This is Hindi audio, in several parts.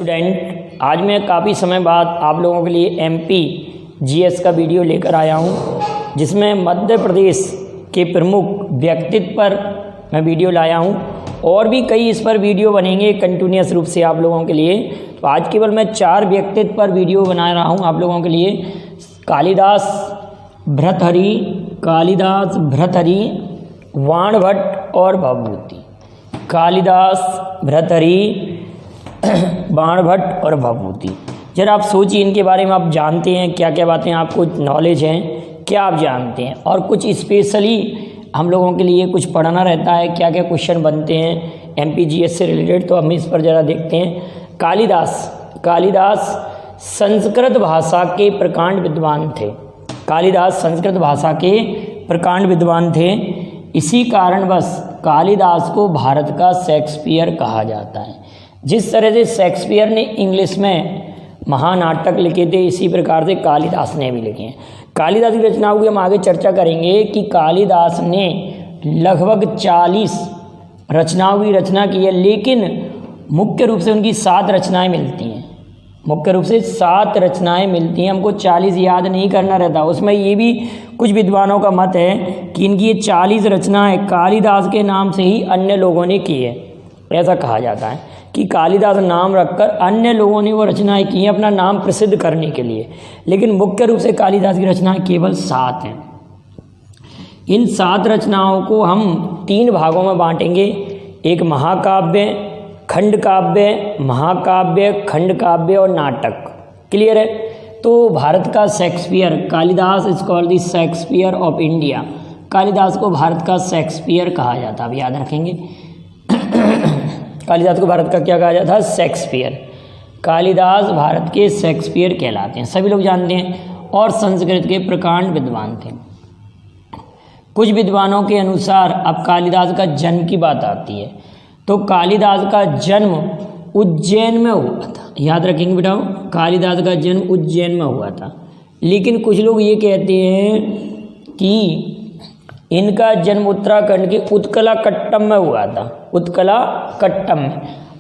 स्टूडेंट, आज मैं काफ़ी समय बाद आप लोगों के लिए एमपी जीएस का वीडियो लेकर आया हूं, जिसमें मध्य प्रदेश के प्रमुख व्यक्तित्व पर मैं वीडियो लाया हूं और भी कई इस पर वीडियो बनेंगे कंटिन्यूस रूप से आप लोगों के लिए। तो आज केवल मैं 4 व्यक्तित्व पर वीडियो बना रहा हूं आप लोगों के लिए। कालिदास, भर्तृहरि, बाणभट्ट और भवभूति। कालिदास, भर्तृहरि, बाणभट्ट और भवभूति। जरा आप सोचिए, इनके बारे में आप जानते हैं क्या क्या बातें आपको नॉलेज हैं, क्या आप जानते हैं, और कुछ स्पेशली हम लोगों के लिए कुछ पढ़ना रहता है, क्या क्या क्वेश्चन बनते हैं एमपीजीएस से रिलेटेड। तो हम इस पर ज़रा देखते हैं। कालिदास संस्कृत भाषा के प्रकांड विद्वान थे। कालिदास संस्कृत भाषा के प्रकांड विद्वान थे। इसी कारणवश कालिदास को भारत का शेक्सपियर कहा जाता है। जिस तरह से शेक्सपियर ने इंग्लिश में महानाटक लिखे थे, इसी प्रकार से कालिदास ने भी लिखे हैं। कालिदास की रचनाओं की हम आगे चर्चा करेंगे कि कालिदास ने लगभग 40 रचनाओं की रचना की है, लेकिन मुख्य रूप से उनकी 7 रचनाएं मिलती हैं। मुख्य रूप से 7 रचनाएं मिलती हैं, हमको 40 याद नहीं करना रहता। उसमें ये भी कुछ विद्वानों का मत है कि इनकी ये 40 रचनाएं कालिदास के नाम से ही अन्य लोगों ने की है। ऐसा कहा जाता है कि कालिदास नाम रखकर अन्य लोगों ने वो रचनाएं की हैं अपना नाम प्रसिद्ध करने के लिए, लेकिन मुख्य रूप से कालिदास की रचनाएं केवल 7 हैं। इन 7 रचनाओं को हम 3 भागों में बांटेंगे। एक महाकाव्य, खंड काव्य, महाकाव्य, खंड काव्य और नाटक। क्लियर है? तो भारत का Shakespeare, Kalidas is called the Shakespeare of India. Kalidas को भारत का शेक्सपियर कहा जाता है, अब याद रखेंगे। कालिदास को भारत का क्या कहा जाता है? शेक्सपियर। कालिदास भारत के शेक्सपियर कहलाते हैं, सभी लोग जानते हैं। और संस्कृत के प्रकांड विद्वान थे। कुछ विद्वानों के अनुसार अब कालिदास का जन्म की बात आती है, तो कालिदास का जन्म उज्जैन में हुआ था। याद रखेंगे बेटा, कालिदास का जन्म उज्जैन में हुआ था। लेकिन कुछ लोग ये कहते हैं कि इनका जन्म उत्तराखंड के उत्कला कट्टम में हुआ था। उत्कला कट्टम में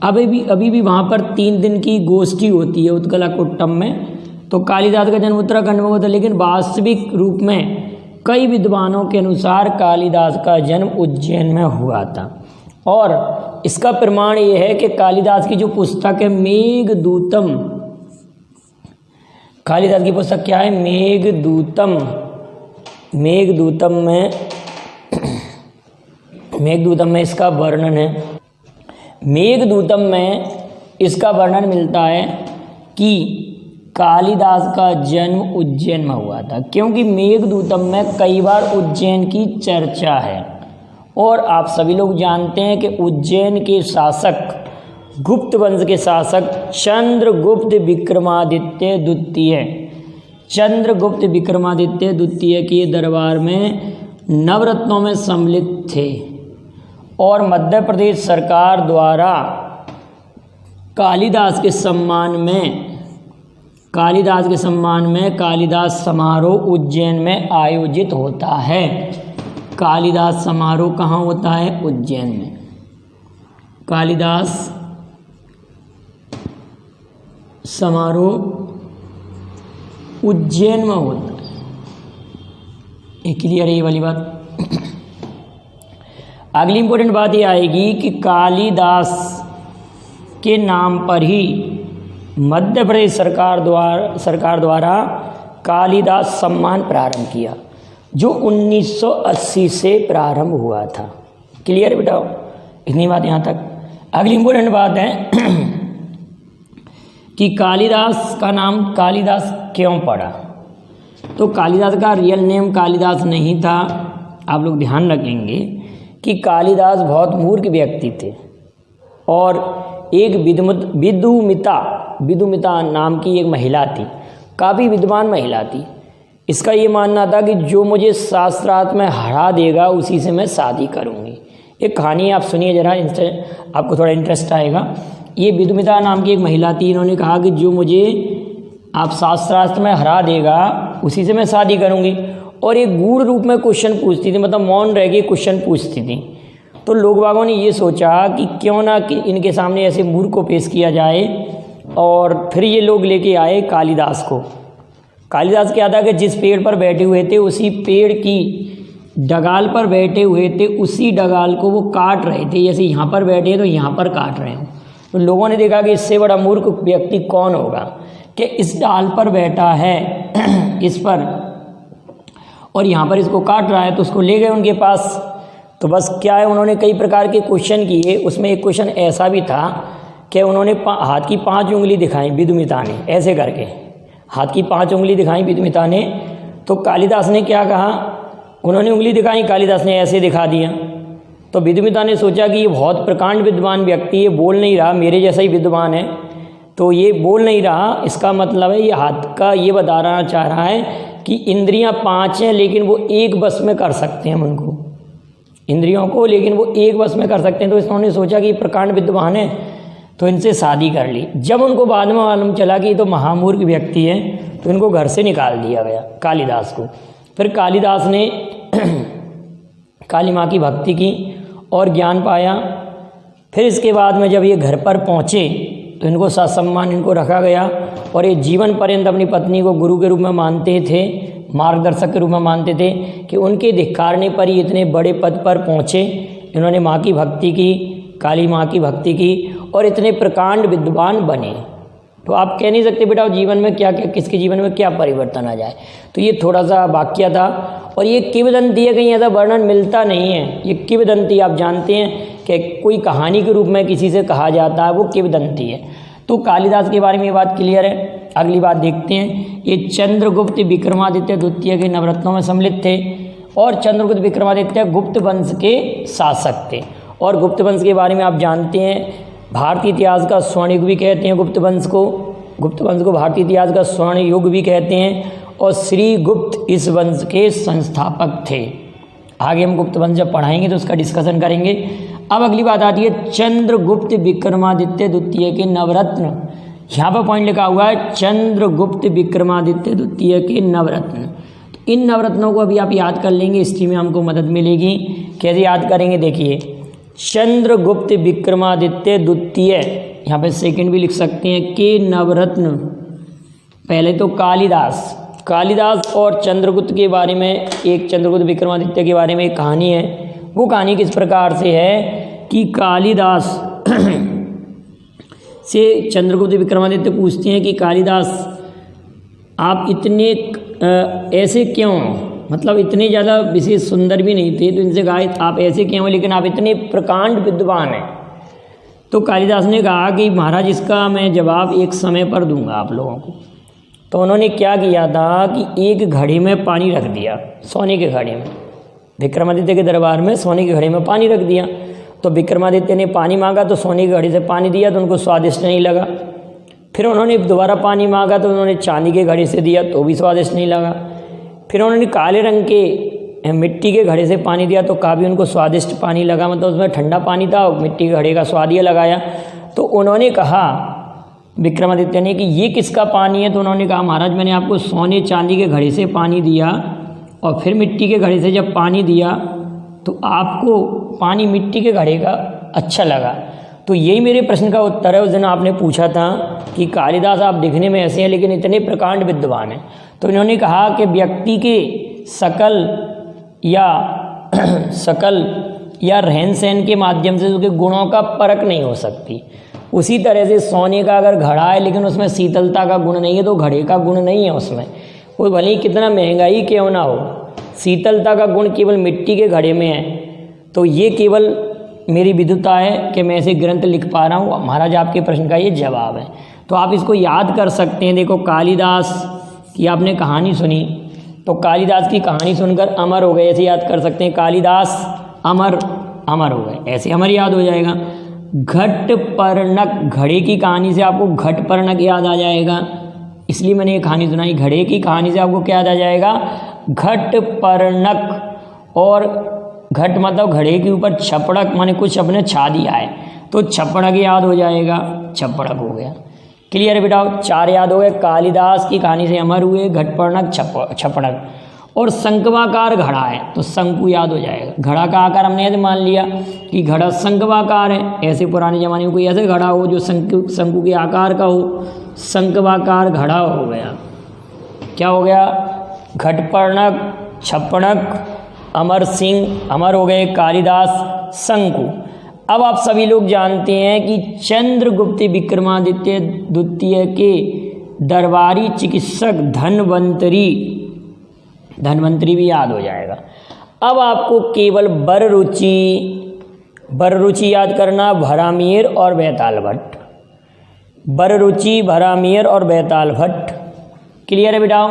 अभी भी वहाँ पर 3 दिन की गोष्ठी होती है उत्कला कट्टम में। तो कालिदास का जन्म उत्तराखंड में हुआ था, लेकिन वास्तविक रूप में कई विद्वानों के अनुसार कालिदास का जन्म उज्जैन में हुआ था। और इसका प्रमाण ये है कि कालिदास की जो पुस्तक है मेघदूतम, कालिदास की पुस्तक क्या है? मेघदूतम। मेघदूतम में इसका वर्णन है। मेघदूतम में इसका वर्णन मिलता है कि कालिदास का जन्म उज्जैन में हुआ था, क्योंकि मेघदूतम में कई बार उज्जैन की चर्चा है। और आप सभी लोग जानते हैं कि उज्जैन के शासक, गुप्त वंश के शासक चंद्रगुप्त विक्रमादित्य द्वितीय के दरबार में नवरत्नों में सम्मिलित थे। और मध्य प्रदेश सरकार द्वारा कालिदास के सम्मान में कालिदास समारोह उज्जैन में आयोजित होता है। कालिदास समारोह कहाँ होता है? उज्जैन में। कालिदास समारोह उज्जैन में होता है। क्लियर है ये वाली बात? अगली इंपॉर्टेंट बात ये आएगी कि कालिदास के नाम पर ही मध्य प्रदेश सरकार द्वारा कालिदास सम्मान प्रारंभ किया, जो 1980 से प्रारंभ हुआ था। क्लियर बेटा? इतनी बात यहाँ तक। अगली इंपॉर्टेंट बात है कि कालिदास का नाम कालिदास क्यों पड़ा। तो कालिदास का रियल नेम कालिदास नहीं था। आप लोग ध्यान रखेंगे कि कालिदास बहुत मूर्ख व्यक्ति थे और एक विदुमिता नाम की एक महिला थी, काफ़ी विद्वान महिला थी। इसका ये मानना था कि जो मुझे शास्त्रार्थ में हरा देगा उसी से मैं शादी करूँगी। एक कहानी आप सुनिए जरा, आपको थोड़ा इंटरेस्ट आएगा। ये विदुमिता नाम की एक महिला थी, इन्होंने कहा कि जो मुझे आप शास्त्रार्थ में हरा देगा उसी से मैं शादी करूँगी। और एक गूढ़ रूप में क्वेश्चन पूछती थी, मतलब मौन रह के क्वेश्चन पूछती थी। तो लोग बागों ने ये सोचा कि क्यों ना कि इनके सामने ऐसे मूर्ख को पेश किया जाए और फिर ये लोग लेके आए कालिदास को। कालिदास क्या था कि जिस पेड़ पर बैठे हुए थे उसी पेड़ की डगाल पर बैठे हुए थे, उसी डगाल को वो काट रहे थे। जैसे यहाँ पर बैठे हैं तो यहाँ पर काट रहे हैं। तो लोगों ने देखा कि इससे बड़ा मूर्ख व्यक्ति कौन होगा कि इस डाल पर बैठा है इस पर, और यहाँ पर इसको काट रहा है। तो उसको ले गए उनके पास। तो बस क्या है, उन्होंने कई प्रकार के क्वेश्चन किए। उसमें एक क्वेश्चन ऐसा भी था कि उन्होंने हाथ की 5 उंगली दिखाई विदुमिता ने, ऐसे करके हाथ की 5 उंगली दिखाई विदुमिता ने। तो कालिदास ने क्या कहा, उन्होंने उंगली दिखाई, कालिदास ने ऐसे दिखा दिया। तो विदुमिता ने सोचा कि ये बहुत प्रकांड विद्वान व्यक्ति, ये बोल नहीं रहा, मेरे जैसा ही विद्वान है, तो ये बोल नहीं रहा, इसका मतलब है ये हाथ का ये बताना चाह रहा है कि इंद्रियां 5 हैं लेकिन वो एक बस में कर सकते हैं उनको, इंद्रियों को, लेकिन वो एक बस में कर सकते हैं। तो इन्होंने सोचा कि ये प्रकांड विद्वान है, तो इनसे शादी कर ली। जब उनको बाद में मालूम चला कि ये तो महामूर्ख व्यक्ति है, तो इनको घर से निकाल दिया गया, कालिदास को। फिर कालिदास ने काली माँ की भक्ति की और ज्ञान पाया। फिर इसके बाद में जब ये घर पर पहुँचे तो इनको ससम्मान इनको रखा गया, और ये जीवन पर्यंत अपनी पत्नी को गुरु के रूप में मानते थे, मार्गदर्शक के रूप में मानते थे कि उनके धिक्कारने पर ही इतने बड़े पद पर पहुँचे। इन्होंने माँ की भक्ति की, काली माँ की भक्ति की, और इतने प्रकांड विद्वान बने। तो आप कह नहीं सकते बेटा जीवन में क्या क्या, किसके जीवन में क्या परिवर्तन आ जाए। तो ये थोड़ा सा वाक्य था, और ये किंवदंती है, कहीं ऐसा वर्णन मिलता नहीं है। ये किंवदंती आप जानते हैं कि कोई कहानी के रूप में किसी से कहा जाता है, वो किंवदंती है। तो कालिदास के बारे में ये बात क्लियर है। अगली बात देखते हैं। ये चंद्रगुप्त विक्रमादित्य द्वितीय के नवरत्नों में सम्मिलित थे, और चंद्रगुप्त विक्रमादित्य गुप्त वंश के शासक थे। और गुप्त वंश के बारे में आप जानते हैं, भारतीय इतिहास का स्वर्ण युग भी कहते हैं गुप्त वंश को। गुप्त वंश को भारतीय इतिहास का स्वर्ण युग भी कहते हैं, और श्री गुप्त इस वंश के संस्थापक थे। आगे हम गुप्त वंश जब पढ़ाएंगे तो उसका डिस्कशन करेंगे। अब अगली बात आती है चंद्रगुप्त विक्रमादित्य द्वितीय के नवरत्न। यहाँ पर पॉइंट लिखा हुआ है चंद्रगुप्त विक्रमादित्य द्वितीय के नवरत्न। तो इन नवरत्नों को अभी आप याद कर लेंगे, हिस्ट्री में हमको मदद मिलेगी। कैसे याद करेंगे, देखिए चंद्रगुप्त विक्रमादित्य द्वितीय, यहाँ पे सेकंड भी लिख सकते हैं, के नवरत्न। पहले तो कालिदास और चंद्रगुप्त के बारे में, एक चंद्रगुप्त विक्रमादित्य के बारे में एक कहानी है। वो कहानी किस प्रकार से है कि कालिदास से चंद्रगुप्त विक्रमादित्य पूछते हैं कि कालिदास आप इतने ऐसे क्यों, मतलब इतने ज़्यादा विशेष सुंदर भी नहीं थे, तो इनसे कहा आप ऐसे क्यों हैं, लेकिन आप इतने प्रकांड विद्वान हैं। तो कालिदास ने कहा कि महाराज इसका मैं जवाब एक समय पर दूंगा आप लोगों को। तो उन्होंने क्या किया था कि एक घड़े में पानी रख दिया, सोने के घड़े में। विक्रमादित्य के दरबार में सोने के घड़े में पानी रख दिया। तो विक्रमादित्य ने पानी मांगा तो सोने के घड़े से पानी दिया, तो उनको स्वादिष्ट नहीं लगा। फिर उन्होंने दोबारा पानी मांगा तो उन्होंने चांदी के घड़े से दिया, तो भी स्वादिष्ट नहीं लगा। फिर उन्होंने काले रंग के मिट्टी के घड़े से पानी दिया, तो काफ़ी उनको स्वादिष्ट पानी लगा, मतलब उसमें ठंडा पानी था, मिट्टी के घड़े का स्वाद ये लगाया। तो उन्होंने कहा विक्रमादित्य ने कि ये किसका पानी है। तो उन्होंने कहा महाराज मैंने आपको सोने चांदी के घड़े से पानी दिया, और फिर मिट्टी के घड़े से जब पानी दिया तो आपको पानी मिट्टी के घड़े का अच्छा लगा। तो यही मेरे प्रश्न का उत्तर है। उस दिन आपने पूछा था कि कालिदास आप दिखने में ऐसे हैं लेकिन इतने प्रकांड विद्वान हैं। तो इन्होंने कहा कि व्यक्ति के शकल या रहन सहन के माध्यम से उसके गुणों का परख नहीं हो सकती। उसी तरह से सोने का अगर घड़ा है लेकिन उसमें शीतलता का गुण नहीं है, तो घड़े का गुण नहीं है उसमें, वो भले ही कितना महंगाई क्यों ना हो, शीतलता का गुण केवल मिट्टी के घड़े में है। तो ये केवल मेरी विद्वता है कि मैं ऐसे ग्रंथ लिख पा रहा हूँ। महाराज आपके प्रश्न का ये जवाब है। तो आप इसको याद कर सकते हैं। देखो कालिदास की आपने कहानी सुनी, तो कालिदास की कहानी सुनकर अमर हो गए, ऐसे याद कर सकते हैं। कालिदास अमर हो गए, ऐसे अमर याद हो जाएगा। घटपर्णक, घड़े की कहानी से आपको घटपर्णक याद आ जाएगा, इसलिए मैंने ये कहानी सुनाई। घड़े की कहानी से आपको क्या याद आ जाएगा, घटपर्णक। और घट मतलब घड़े के ऊपर छपड़क, माने कुछ अपने छा दिया है, तो छपड़क याद हो जाएगा, छपड़क हो गया। क्लियर है बेटा, 4 याद हो गए। कालिदास की कहानी से अमर हुए, घटपर्णक, छपड़क। और शंक्वाकार घड़ा है तो शंकु याद हो जाएगा। घड़ा का आकार हमने ऐसे मान लिया कि घड़ा शंक्वाकार है, ऐसे पुराने ज़माने में कोई ऐसे घड़ा हो जो शंकु के आकार का हो, शंक्वाकार घड़ा हो गया। क्या हो गया? घटपर्णक, छप्पणक, अमर सिंह, अमर हो गए, कालिदास, शंकु। अब आप सभी लोग जानते हैं कि चंद्रगुप्त विक्रमादित्य द्वितीय के दरबारी चिकित्सक धन्वंतरी भी याद हो जाएगा। अब आपको केवल बररुचि याद करना, भरामीर और बैताल भट्ट। बररुचि, भरामीर और बैताल भट्ट। क्लियर है बेटाओ?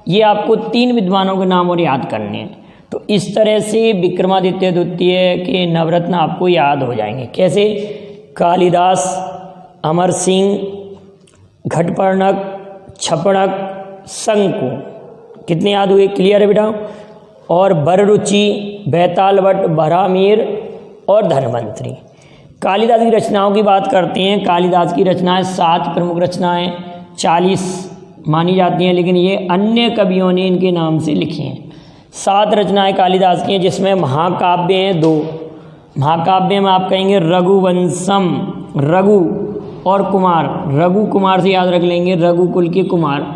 ये आपको 3 विद्वानों के नाम और याद करने हैं। तो इस तरह से विक्रमादित्य द्वितीय के नवरत्न आपको याद हो जाएंगे। कैसे? कालिदास, अमर सिंह, घटपर्णक, छप्पणक, शंकु। कितने याद हुए? क्लियर है बेटा? और बररुचि, बैताल भट्ट, भरामीर और धन्वंतरी। कालिदास की रचनाओं की बात करते हैं। कालिदास की रचनाएं 7 प्रमुख रचनाएं 40 मानी जाती हैं, लेकिन ये अन्य कवियों ने इनके नाम से लिखी हैं। 7 रचनाएं कालिदास की हैं, जिसमें महाकाव्य हैं 2। महाकाव्य में आप कहेंगे रघुवंशम, रघु और कुमार, रघु कुमार से याद रख लेंगे, रघुकुल के कुमार,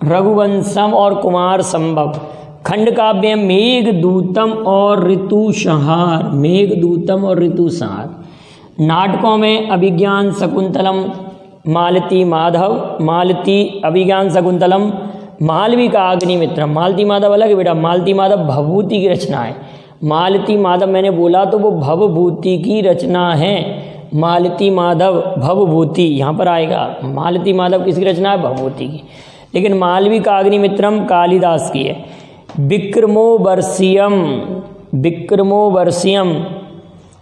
रघुवंशम और कुमार संभव। खंड काव्य मेघदूतम और ऋतुसंहार, मेघदूतम और ऋतुसंहार। नाटकों में अभिज्ञान शकुंतलम, मालती माधव, मालती अभिज्ञान शकुंतलम, मालवी का अग्निमित्रम। मालती माधव अलग है बेटा, मालती माधव भवभूति की रचना है। मालती माधव मैंने बोला तो वो भवभूति की रचना है। मालती माधव भवभूति यहाँ पर आएगा। मालती माधव किसकी रचना है? भवभूति की। लेकिन मालवी का अग्निमित्रम कालिदास की है। विक्रमोवर्षियम, विक्रमोवर्षियम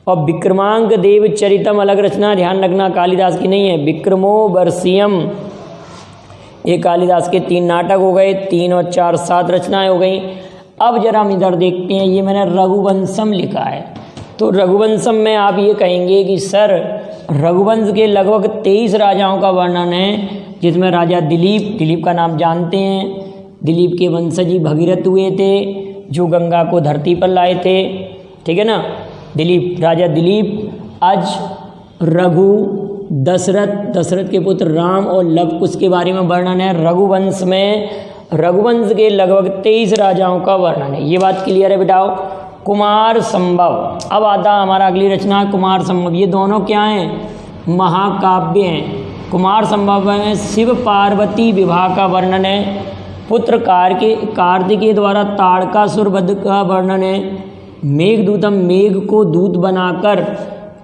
और विक्रमांक देव चरितम अलग रचना, ध्यान रखना, कालिदास की नहीं है। विक्रमोवर्षियम ये कालिदास के 3 नाटक हो गए, 3 और 4 7 रचनाएं हो गई। अब जरा हम इधर देखते हैं, ये मैंने रघुवंशम लिखा है। तो रघुवंशम में आप ये कहेंगे कि सर रघुवंश के लगभग 23 राजाओं का वर्णन है, जिसमें राजा दिलीप का नाम जानते हैं। दिलीप के वंशजी भगीरथ हुए थे, जो गंगा को धरती पर लाए थे। ठीक है ना? दिलीप, राजा दिलीप। आज रघु, दशरथ के पुत्र राम और लव कुश के बारे में वर्णन है। रघुवंश में रघुवंश के लगभग 23 राजाओं का वर्णन है। ये बात क्लियर है बेटाओ? कुमार संभव। अब आता हमारा अगली रचना कुमार संभव। ये दोनों क्या हैं? महाकाव्य हैं। कुमार संभव में शिव पार्वती विवाह का वर्णन है। पुत्र कार्तिकेय द्वारा ताड़कासुर वध का वर्णन है। मेघदूतम, मेघ को दूत बनाकर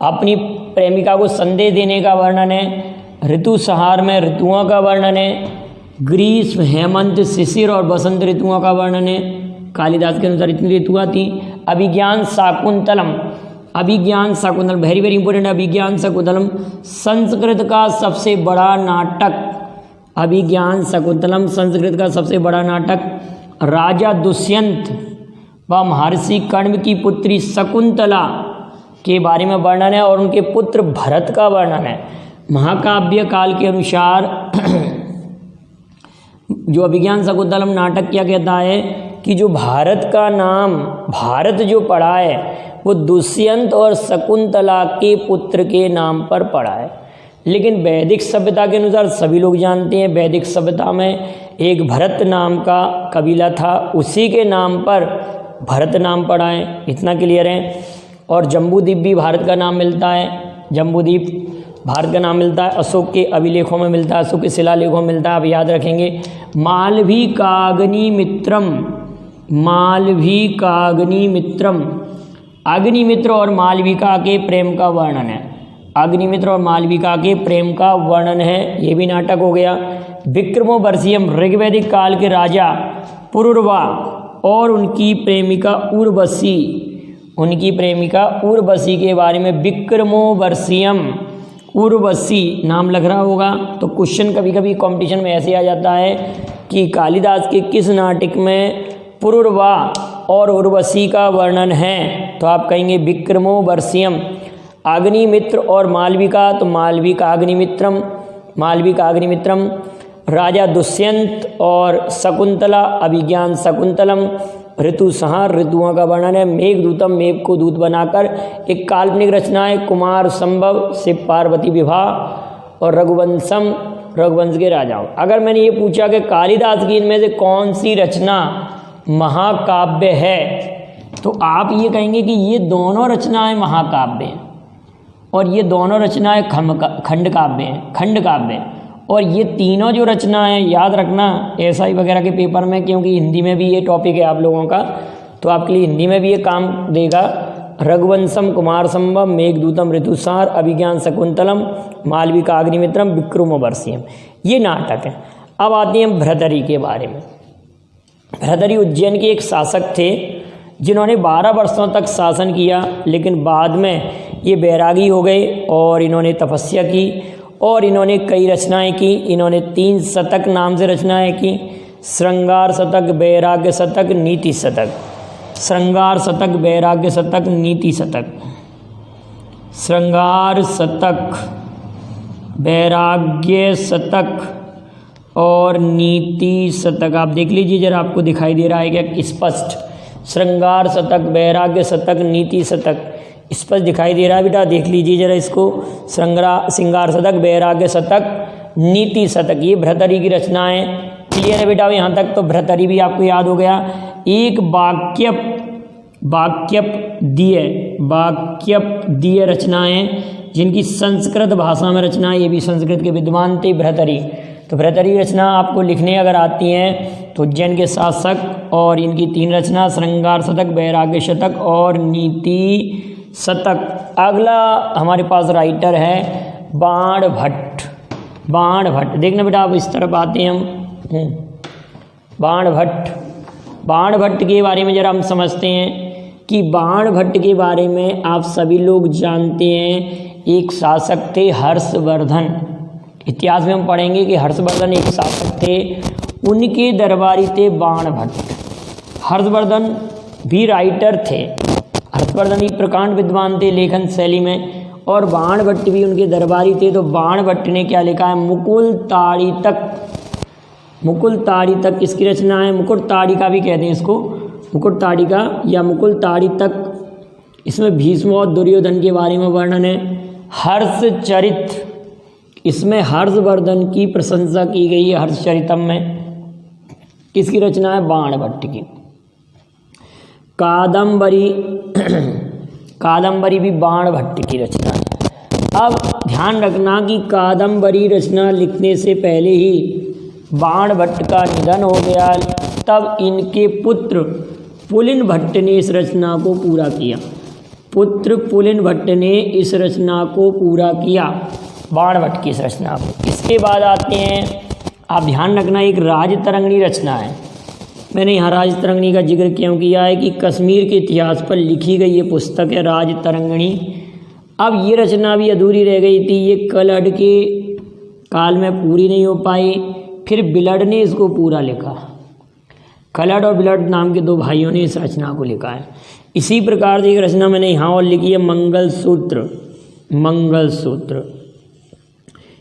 अपनी प्रेमिका को संदेश देने का वर्णन है। ऋतुसंहार में ऋतुओं का वर्णन है। ग्रीष्म, हेमंत, शिशिर और बसंत ऋतुओं का वर्णन है। कालिदास के अनुसार इतनी ऋतुआं थी। अभिज्ञान शाकुंतलम, अभिज्ञान शाकुंतलम वेरी वेरी इंपॉर्टेंट। अभिज्ञान शाकुंतलम संस्कृत का सबसे बड़ा नाटक। अभिज्ञान शाकुंतलम संस्कृत का सबसे बड़ा नाटक। राजा दुष्यंत व महर्षि कण्व की पुत्री शकुंतला के बारे में वर्णन है और उनके पुत्र भरत का वर्णन है। महाकाव्य काल के अनुसार जो अभिज्ञान शाकुंतलम नाटक क्या कहता है कि जो भारत का नाम भारत जो पड़ा है वो दुष्यंत और शकुंतला के पुत्र के नाम पर पड़ा है। लेकिन वैदिक सभ्यता के अनुसार सभी लोग जानते हैं, वैदिक सभ्यता में एक भरत नाम का कबीला था, उसी के नाम पर भरत नाम पड़ा है। इतना क्लियर है। और जम्बूद्वीप भी भारत का नाम मिलता है। जम्बूद्वीप भारत का नाम मिलता है। अशोक के अभिलेखों में मिलता है, अशोक के शिलालेखों में मिलता है। आप याद रखेंगे। मालवी काग्निमित्रम, मालवी काग्निमित्रम, अग्निमित्र और मालविका के प्रेम का वर्णन है। अग्निमित्र और मालविका के प्रेम का वर्णन है। ये भी नाटक हो गया। विक्रमोवर्षियम ऋग्वैदिक काल के राजा पुरुरवा और उनकी प्रेमिका उर्वशी, उनकी प्रेमिका उर्वशी के बारे में विक्रमोवर्षियम, उर्वशी नाम लग रहा होगा। तो क्वेश्चन कभी कभी कंपटीशन में ऐसे आ जाता है कि कालिदास के किस नाटक में पुरुरवा और उर्वशी का वर्णन है, तो आप कहेंगे विक्रमोवर्षियम। अग्निमित्र और मालविका, तो मालविका अग्निमित्रम, मालविका अग्निमित्रम। राजा दुष्यंत और शकुंतला, अभिज्ञान शकुंतलम, ऋतु संहार, ऋतुओं का वर्णन है, मेघदूतम, मेघ को दूत बनाकर, एक काल्पनिक रचना है, कुमार संभव, शिव पार्वती विवाह, और रघुवंशम, रघुवंश के राजाओं। अगर मैंने ये पूछा कि कालिदास की इनमें से कौन सी रचना महाकाव्य है, तो आप ये कहेंगे कि ये दोनों रचनाएं महाकाव्य हैं और ये दोनों रचनाएं खंड काव्य हैं, खंड काव्य हैं। और ये तीनों जो रचनाएं, याद रखना एसआई वगैरह के पेपर में, क्योंकि हिंदी में भी ये टॉपिक है आप लोगों का, तो आपके लिए हिंदी में भी ये काम देगा। रघुवंशम, कुमार संभव, मेघदूतम, ऋतुसार, अभिज्ञान शकुंतलम, मालविका अग्निमित्रम, विक्रमोर्वशीयम, ये नाटक है। अब आते हैं भर्तृहरि के बारे में। भर्तृहरि उज्जैन के एक शासक थे जिन्होंने 12 वर्षों तक शासन किया, लेकिन बाद में ये बैरागी हो गए और इन्होंने तपस्या की और इन्होंने कई रचनाएं की। इन्होंने 3 शतक नाम से रचनाएं की, श्रृंगार शतक, वैराग्य शतक, नीति शतक। श्रृंगार शतक, वैराग्य शतक, नीति शतक। श्रृंगार शतक, वैराग्य शतक और नीति शतक। आप देख लीजिए जरा, आपको दिखाई दे रहा है क्या स्पष्ट? श्रृंगार शतक, वैराग्य शतक, नीति शतक स्पष्ट दिखाई दे रहा है बेटा, देख लीजिए जरा इसको। श्रृंगार शतक, वैराग्य शतक, नीति शतक, ये भर्तृहरि की रचनाएं। क्लियर है बेटा यहाँ तक? तो भर्तृहरि भी आपको याद हो गया। एक वाक्यप दिए रचनाएं जिनकी संस्कृत भाषा में रचनाएं, ये भी संस्कृत के विद्वान थे भर्तृहरि। तो भर्तृहरि रचना आपको लिखने अगर आती हैं तो उज्जैन के शासक, और इनकी 3 रचना, श्रृंगार शतक, वैराग्य शतक और नीति शतक। अगला हमारे पास राइटर है बाणभट्ट। बाणभट्ट देखना बेटा, आप इस तरफ आते हैं हम। बाणभट्ट, बाणभट्ट के बारे में जरा हम समझते हैं कि बाणभट्ट के बारे में आप सभी लोग जानते हैं, एक शासक थे हर्षवर्धन। इतिहास में हम पढ़ेंगे कि हर्षवर्धन एक शासक थे, उनके दरबारी थे बाणभट्ट। हर्षवर्धन भी राइटर थे, हर्षवर्धन ही प्रकांड विद्वान थे लेखन शैली में, और बाणभट्ट भी उनके दरबारी थे। तो बाणभट्ट ने क्या लिखा है? मुकुल ताड़ितक। मुकुल ताड़ितक इसकी रचना है, मुकुट ताड़िका भी कहते हैं इसको, मुकुट ताड़िका या मुकुल ताड़ितक। इसमें भीष्म और दुर्योधन के बारे में वर्णन है। हर्षचरित, इसमें हर्षवर्धन की प्रशंसा की गई है हर्षचरितम में। किसकी रचना है? बाणभट्ट की। कादंबरी, कादंबरी भी बाणभट्ट की रचना है। अब ध्यान रखना कि कादंबरी रचना लिखने से पहले ही बाणभट्ट का निधन हो गया, तब इनके पुत्र पुलिन भट्ट ने इस रचना को पूरा किया। पुत्र पुलिन भट्ट ने इस रचना को पूरा किया, बाणभट्ट की इस रचना को। इसके बाद आते हैं, आप ध्यान रखना, एक राजतरंगिणी रचना है। मैंने यहाँ राजतरंगिणी का जिक्र क्यों किया है कि कश्मीर के इतिहास पर लिखी गई ये पुस्तक है राजतरंगिणी। अब ये रचना भी अधूरी रह गई थी, ये कलहड़ के काल में पूरी नहीं हो पाई, फिर बिलड ने इसको पूरा लिखा। कलहड़ और बिलड नाम के 2 भाइयों ने इस रचना को लिखा है। इसी प्रकार से एक रचना मैंने यहाँ और लिखी है, मंगलसूत्र। मंगलसूत्र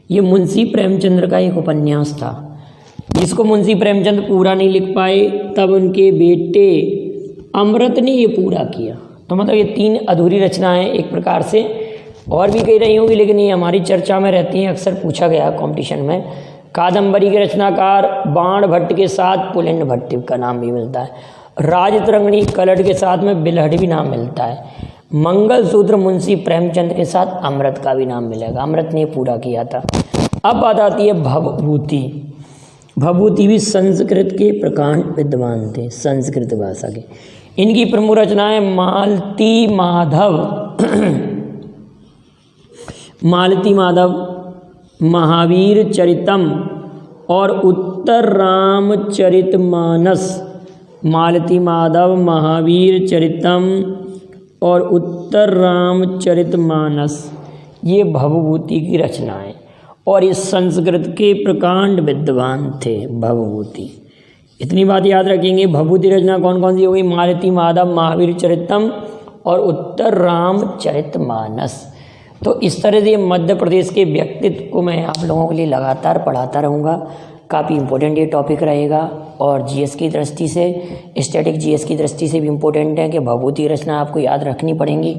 ये मुंशी प्रेमचंद्र का एक उपन्यास था, जिसको मुंशी प्रेमचंद पूरा नहीं लिख पाए, तब उनके बेटे अमृत ने ये पूरा किया। तो मतलब ये 3 अधूरी रचनाएं एक प्रकार से, और भी कही रही होंगी लेकिन ये हमारी चर्चा में रहती हैं, अक्सर पूछा गया कंपटीशन में। कादंबरी के रचनाकार बाणभट्ट के साथ पुलिन भट्ट का नाम भी मिलता है। राजतरंगिणी कलहड़ के साथ में बिलहड़ भी नाम मिलता है। मंगलसूत्र मुंशी प्रेमचंद के साथ अमृत का भी नाम मिलेगा, अमृत ने पूरा किया था। अब बात आती है भवभूति। भवभूति भी संस्कृत के प्रकांड विद्वान थे, संस्कृत भाषा के। इनकी प्रमुख रचनाएं मालती माधव, मालती माधव, महावीर चरितम और उत्तर रामचरितमानस। मालती माधव, महावीर चरितम और उत्तर रामचरितमानस, ये भवभूति की रचनाएं, और इस संस्कृत के प्रकांड विद्वान थे भवभूति। इतनी बात याद रखेंगे। भवभूति रचना कौन कौन सी हो गई? मालती माधव, महावीर चरितम और उत्तर रामचरितमानस। तो इस तरह से मध्य प्रदेश के व्यक्तित्व को मैं आप लोगों के लिए लगातार पढ़ाता रहूँगा। काफ़ी इम्पोर्टेंट ये टॉपिक रहेगा और जीएस की दृष्टि से, स्टैटिक जीएस की दृष्टि से भी इम्पोर्टेंट है कि भभूति रचना आपको याद रखनी पड़ेंगी,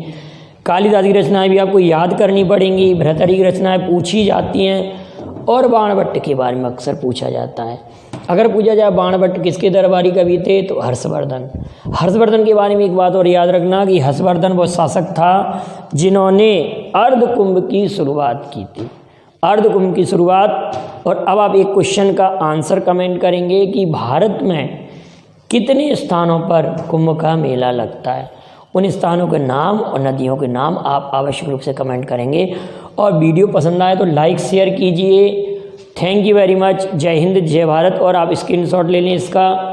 कालिदास की रचनाएं भी आपको याद करनी पड़ेंगी, भर्तृहरि की रचनाएं पूछी जाती हैं और बाणभट्ट के बारे में अक्सर पूछा जाता है। अगर पूछा जाए बाणभट्ट किसके दरबारी कवि थे तो हर्षवर्धन। हर्षवर्धन के बारे में एक बात और याद रखना कि हर्षवर्धन वो शासक था जिन्होंने अर्धकुंभ की शुरुआत की थी, अर्धकुंभ की शुरुआत। और अब आप एक क्वेश्चन का आंसर कमेंट करेंगे कि भारत में कितने स्थानों पर कुंभ का मेला लगता है, उन स्थानों के नाम और नदियों के नाम आप आवश्यक रूप से कमेंट करेंगे। और वीडियो पसंद आए तो लाइक शेयर कीजिए। Thank you very much. जय हिंद, जय भारत। और आप स्क्रीनशॉट ले लें इसका।